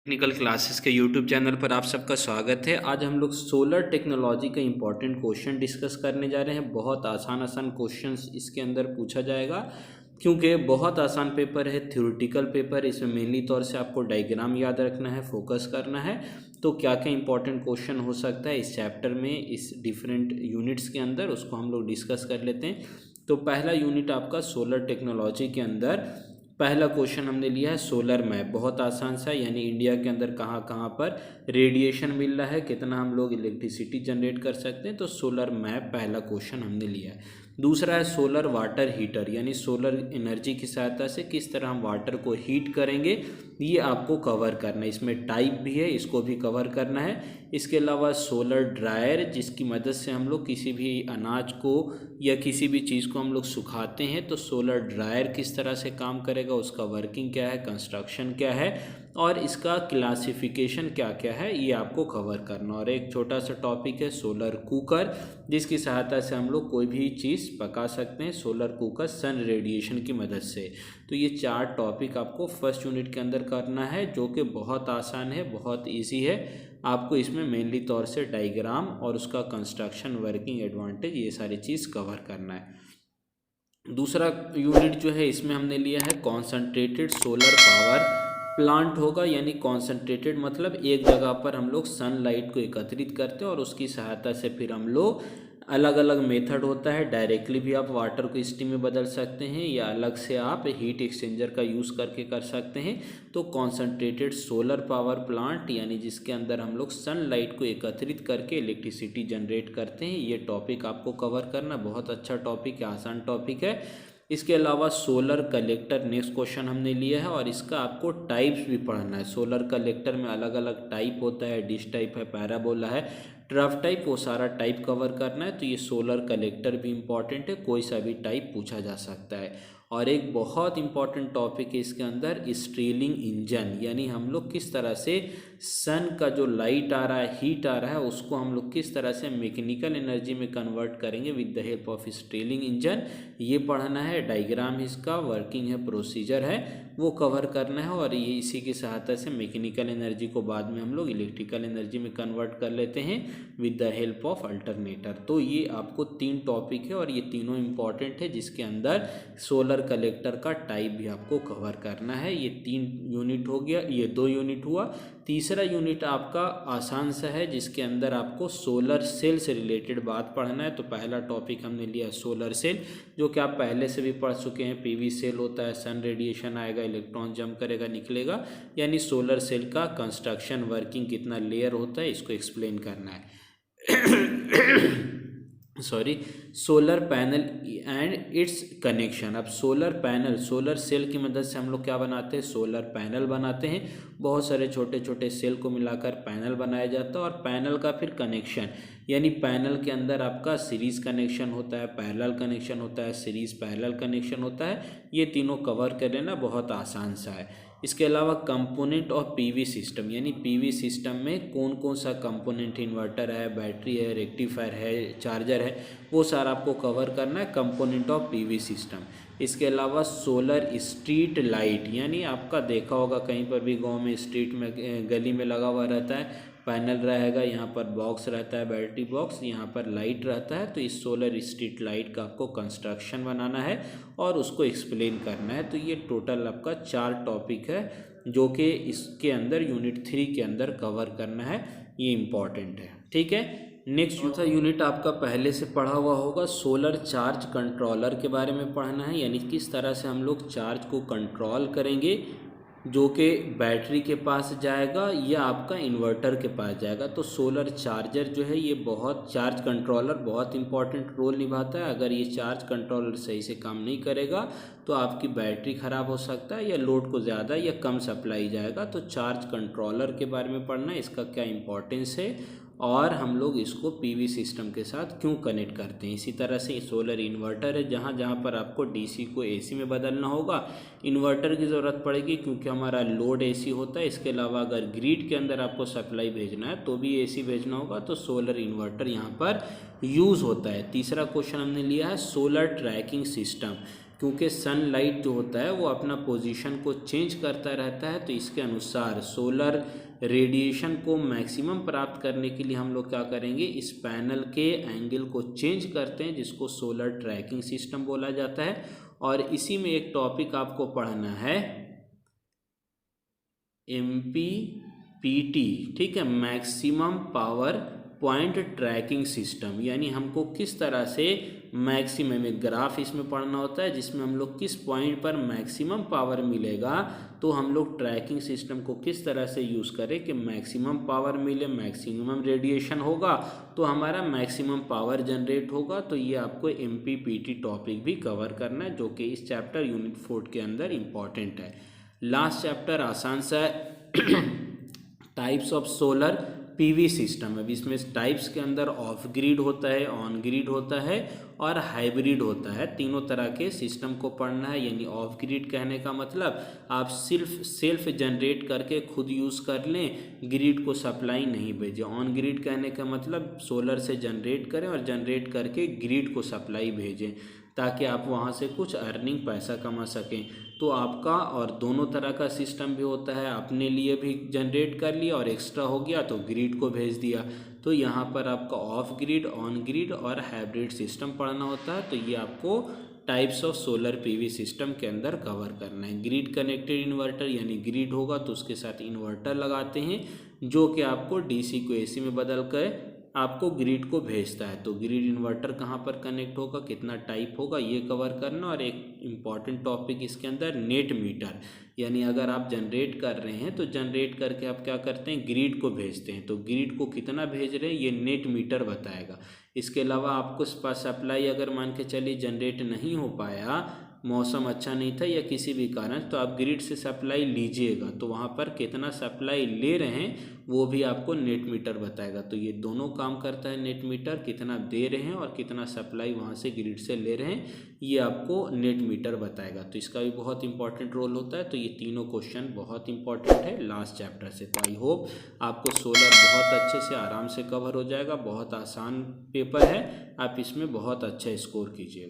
Technical classes के YouTube channel पर आप सबका स्वागत है। आज हम लोग सोलर टेक्नोलॉजी का इम्पोर्टेंट क्वेश्चन डिस्कस करने जा रहे हैं। बहुत आसान आसान क्वेश्चंस इसके अंदर पूछा जाएगा क्योंकि बहुत आसान पेपर है, थ्योरेटिकल पेपर। इसमें मेनली तौर से आपको डायग्राम याद रखना है, फोकस करना है। तो क्या क्या इंपॉर्टेंट क्वेश्चन हो सकता है इस चैप्टर में, इस डिफरेंट यूनिट्स के अंदर, उसको हम लोग डिस्कस कर लेते हैं। तो पहला यूनिट आपका सोलर टेक्नोलॉजी के अंदर पहला क्वेश्चन हमने लिया है सोलर मैप। बहुत आसान सा, यानी इंडिया के अंदर कहाँ कहाँ पर रेडिएशन मिल रहा है, कितना हम लोग इलेक्ट्रिसिटी जनरेट कर सकते हैं। तो सोलर मैप पहला क्वेश्चन हमने लिया है। दूसरा है सोलर वाटर हीटर, यानी सोलर एनर्जी की सहायता से किस तरह हम वाटर को हीट करेंगे, ये आपको कवर करना है। इसमें टाइप भी है, इसको भी कवर करना है। इसके अलावा सोलर ड्रायर, जिसकी मदद से हम लोग किसी भी अनाज को या किसी भी चीज़ को हम लोग सुखाते हैं। तो सोलर ड्रायर किस तरह से काम करेगा, उसका वर्किंग क्या है, कंस्ट्रक्शन क्या है और इसका क्लासिफिकेशन क्या क्या है, ये आपको कवर करना। और एक छोटा सा टॉपिक है सोलर कुकर, जिसकी सहायता से हम लोग कोई भी चीज़ पका सकते हैं। सोलर कुकर सन रेडिएशन की मदद से। तो ये 4 टॉपिक आपको फर्स्ट यूनिट के अंदर करना है, जो कि बहुत आसान है, बहुत ईजी है। आपको इसमें मेनली तौर से डायग्राम और उसका कंस्ट्रक्शन, वर्किंग, एडवांटेज, ये सारी चीज़ कवर करना है। दूसरा यूनिट जो है इसमें हमने लिया है कॉन्सनट्रेटेड सोलर पावर प्लांट होगा। यानी कॉन्सनट्रेटेड मतलब एक जगह पर हम लोग सनलाइट को एकत्रित करते हैं और उसकी सहायता से फिर हम लोग, अलग अलग मेथड होता है। डायरेक्टली भी आप वाटर को स्टीम में बदल सकते हैं या अलग से आप हीट एक्सचेंजर का यूज़ करके कर सकते हैं। तो कॉन्सनट्रेटेड सोलर पावर प्लांट, यानी जिसके अंदर हम लोग सनलाइट को एकत्रित करके इलेक्ट्रिसिटी जनरेट करते हैं, ये टॉपिक आपको कवर करना। बहुत अच्छा टॉपिक है, आसान टॉपिक है। इसके अलावा सोलर कलेक्टर नेक्स्ट क्वेश्चन हमने लिया है और इसका आपको टाइप्स भी पढ़ना है। सोलर कलेक्टर में अलग अलग टाइप होता है, डिश टाइप है, पैराबोला है, ट्रफ टाइप, वो सारा टाइप कवर करना है। तो ये सोलर कलेक्टर भी इम्पॉर्टेंट है, कोई सा भी टाइप पूछा जा सकता है। और एक बहुत इंपॉर्टेंट टॉपिक है इसके अंदर स्टीलिंग इंजन, यानी हम लोग किस तरह से सन का जो लाइट आ रहा है, हीट आ रहा है, उसको हम लोग किस तरह से मैकेनिकल एनर्जी में कन्वर्ट करेंगे with the help of stealing engine, ये पढ़ना है। डायग्राम इसका, वर्किंग है, प्रोसीजर है, वो कवर करना है। और ये इसी की सहायता से मैकेनिकल एनर्जी को बाद में हम लोग इलेक्ट्रिकल एनर्जी में कन्वर्ट कर लेते हैं with the help of alternator. तो ये आपको 3 टॉपिक है और ये तीनों इंपॉर्टेंट है, जिसके अंदर सोलर कलेक्टर का टाइप भी आपको कवर करना है। ये 3 यूनिट हो गया, ये 2 यूनिट हुआ। तीसरा यूनिट आपका आसान सा है, जिसके अंदर आपको सोलर सेल से रिलेटेड बात पढ़ना है। तो पहला टॉपिक हमने लिया सोलर सेल, जो कि आप पहले से भी पढ़ चुके हैं। पीवी सेल होता है, सन रेडिएशन आएगा, इलेक्ट्रॉन जंप करेगा, निकलेगा, यानी सोलर सेल का कंस्ट्रक्शन, वर्किंग, कितना लेयर होता है, इसको एक्सप्लेन करना है। Sorry, solar panel and it's connection. अब सोलर पैनल, सोलर सेल की मदद से हम लोग क्या बनाते हैं, सोलर पैनल बनाते हैं। बहुत सारे छोटे छोटे सेल को मिलाकर पैनल बनाया जाता है। और पैनल का फिर कनेक्शन, यानी पैनल के अंदर आपका सीरीज कनेक्शन होता है, पैरेलल कनेक्शन होता है, सीरीज पैरेलल कनेक्शन होता है। ये तीनों कवर कर लेना, बहुत आसान सा है। इसके अलावा कंपोनेंट ऑफ पीवी सिस्टम, यानी पीवी सिस्टम में कौन कौन सा कंपोनेंट, इन्वर्टर है, बैटरी है, रेक्टिफायर है, चार्जर है, वो सारा आपको कवर करना है, कंपोनेंट ऑफ पीवी सिस्टम। इसके अलावा सोलर स्ट्रीट लाइट, यानी आपका देखा होगा कहीं पर भी गांव में, स्ट्रीट में, गली में लगा हुआ रहता है, पैनल रहेगा, यहाँ पर बॉक्स रहता है, बैटरी बॉक्स, यहाँ पर लाइट रहता है। तो इस सोलर स्ट्रीट लाइट का आपको कंस्ट्रक्शन बनाना है और उसको एक्सप्लेन करना है। तो ये टोटल आपका 4 टॉपिक है, जो कि इसके अंदर यूनिट 3 के अंदर कवर करना है। ये इम्पॉर्टेंट है, ठीक है। नेक्स्ट चौथा यूनिट आपका पहले से पढ़ा हुआ होगा, सोलर चार्ज कंट्रोलर के बारे में पढ़ना है। यानी किस तरह से हम लोग चार्ज को कंट्रोल करेंगे, जो कि बैटरी के पास जाएगा या आपका इन्वर्टर के पास जाएगा। तो सोलर चार्जर जो है, ये बहुत, चार्ज कंट्रोलर बहुत इंपॉर्टेंट रोल निभाता है। अगर ये चार्ज कंट्रोलर सही से काम नहीं करेगा तो आपकी बैटरी ख़राब हो सकता है, या लोड को ज़्यादा या कम सप्लाई जाएगा। तो चार्ज कंट्रोलर के बारे में पढ़ना है, इसका क्या इंपॉर्टेंस है और हम लोग इसको पीवी सिस्टम के साथ क्यों कनेक्ट करते हैं। इसी तरह से सोलर इन्वर्टर है, जहाँ जहाँ पर आपको डीसी को एसी में बदलना होगा, इन्वर्टर की ज़रूरत पड़ेगी, क्योंकि हमारा लोड एसी होता है। इसके अलावा अगर ग्रिड के अंदर आपको सप्लाई भेजना है तो भी एसी भेजना होगा, तो सोलर इन्वर्टर यहाँ पर यूज़ होता है। तीसरा क्वेश्चन हमने लिया है सोलर ट्रैकिंग सिस्टम, क्योंकि सनलाइट जो होता है वो अपना पोजीशन को चेंज करता रहता है, तो इसके अनुसार सोलर रेडिएशन को मैक्सिमम प्राप्त करने के लिए हम लोग क्या करेंगे, इस पैनल के एंगल को चेंज करते हैं, जिसको सोलर ट्रैकिंग सिस्टम बोला जाता है। और इसी में एक टॉपिक आपको पढ़ना है MPPT, ठीक है, maximum power point tracking system. यानी हमको किस तरह से मैक्सिमम, एक ग्राफ इसमें पढ़ना होता है जिसमें हम लोग किस पॉइंट पर मैक्सिमम पावर मिलेगा, तो हम लोग ट्रैकिंग सिस्टम को किस तरह से यूज़ करें कि मैक्सिमम पावर मिले, मैक्सिमम रेडिएशन होगा तो हमारा मैक्सिमम पावर जनरेट होगा। तो ये आपको MPPT टॉपिक भी कवर करना है, जो कि इस चैप्टर यूनिट 4 के अंदर इम्पॉर्टेंट है। लास्ट चैप्टर आसान सा है types of solar PV system. अब इसमें टाइप्स के अंदर ऑफ ग्रिड होता है, ऑन ग्रिड होता है और हाइब्रिड होता है। तीनों तरह के सिस्टम को पढ़ना है। यानी ऑफ ग्रिड कहने का मतलब आप सिर्फ सेल्फ जनरेट करके खुद यूज़ कर लें, ग्रिड को सप्लाई नहीं भेजें। ऑन ग्रिड कहने का मतलब सोलर से जनरेट करें और जनरेट करके ग्रिड को सप्लाई भेजें, ताकि आप वहाँ से कुछ अर्निंग पैसा कमा सकें। तो आपका और दोनों तरह का सिस्टम भी होता है, अपने लिए भी जनरेट कर लिया और एक्स्ट्रा हो गया तो ग्रिड को भेज दिया। तो यहाँ पर आपका ऑफ ग्रिड, ऑन ग्रिड और हाइब्रिड सिस्टम पढ़ना होता है। तो ये आपको types of solar PV system के अंदर कवर करना है। ग्रिड कनेक्टेड इन्वर्टर, यानी ग्रिड होगा तो उसके साथ इन्वर्टर लगाते हैं जो कि आपको DC को AC में बदल कर आपको ग्रिड को भेजता है। तो ग्रिड इन्वर्टर कहाँ पर कनेक्ट होगा, कितना टाइप होगा, ये कवर करना। और एक इम्पॉर्टेंट टॉपिक इसके अंदर नेट मीटर, यानी अगर आप जनरेट कर रहे हैं तो जनरेट करके आप क्या करते हैं, ग्रिड को भेजते हैं। तो ग्रिड को कितना भेज रहे हैं ये नेट मीटर बताएगा। इसके अलावा आपको सप्लाई अगर मान के चलिए जनरेट नहीं हो पाया, मौसम अच्छा नहीं था या किसी भी कारण, तो आप ग्रिड से सप्लाई लीजिएगा तो वहाँ पर कितना सप्लाई ले रहे हैं वो भी आपको नेट मीटर बताएगा। तो ये दोनों काम करता है नेट मीटर, कितना दे रहे हैं और कितना सप्लाई वहाँ से ग्रिड से ले रहे हैं, ये आपको नेट मीटर बताएगा। तो इसका भी बहुत इंपॉर्टेंट रोल होता है। तो ये तीनों क्वेश्चन बहुत इंपॉर्टेंट है लास्ट चैप्टर से। तो आई होप आपको सोलर बहुत अच्छे से आराम से कवर हो जाएगा। बहुत आसान पेपर है, आप इसमें बहुत अच्छा स्कोर कीजिएगा।